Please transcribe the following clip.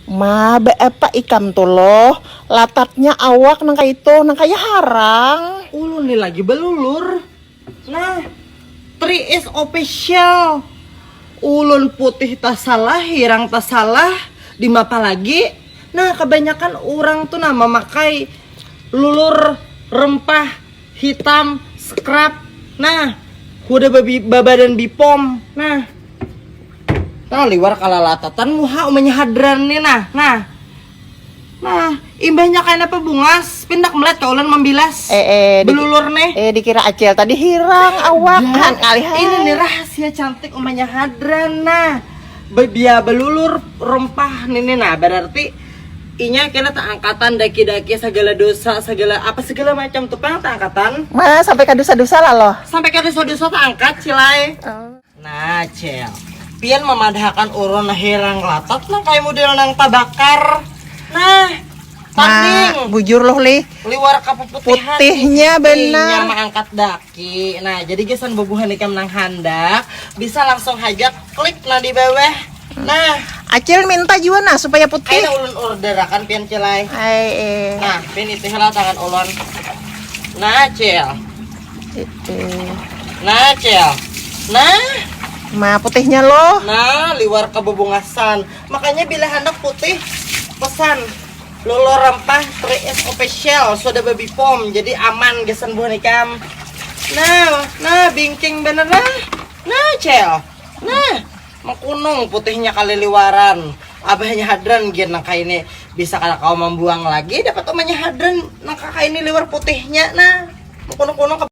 Apa ikam tuh loh, latatnya awak nang itu nang kaya harang. Ulun nih lagi belulur. Nah, 3S official. Ulun putih tak salah, hirang tak salah, di mapa lagi. Nah, kebanyakan orang tuh memakai lulur rempah hitam scrub. Nah, udah babadan bipom. Nah, liwar kalalatan muha umanya hadran nih nah imbahnya kayak apa bungas pindak melet kaulan membilas belulur nih Dikira acel tadi hirang awak kan kali ini nih rahasia cantik umanya hadran. Nah dia belulur rempah nih nah berarti inya kena tak angkatan daki-daki segala dosa segala macam tuh pengen tak angkatan mana sampai ke dosa-dosa lah loh, sampai ke dosa-dosa tak angkat cilai. Nah cel pian memadahkan urun hirang latat nah kayak model nang tabakar. Nah tanding bujur loh liwar kapuputihan putihnya benar mengangkat daki. Nah jadi gesan bubuhan ikam nang handak bisa langsung hajak klik nah di bawah. Nah acil minta juga nah supaya putih ayo ulun order akan pian cilai. Nah pian itu lah tangan ulun. Nah cel nah cel nah putihnya loh. nah liwar kebubungasan. Makanya bila hendak putih pesan lolo rempah 3S official sudah baby pom jadi aman gesan buah ikam. Nah bingking bener nah cel nah mengkunung putihnya kali liwaran abahnya hadran gin nangka ini bisa kalau kau membuang lagi dapat omanya hadran nangka ini liwar putihnya. Nah mengkunung-kunung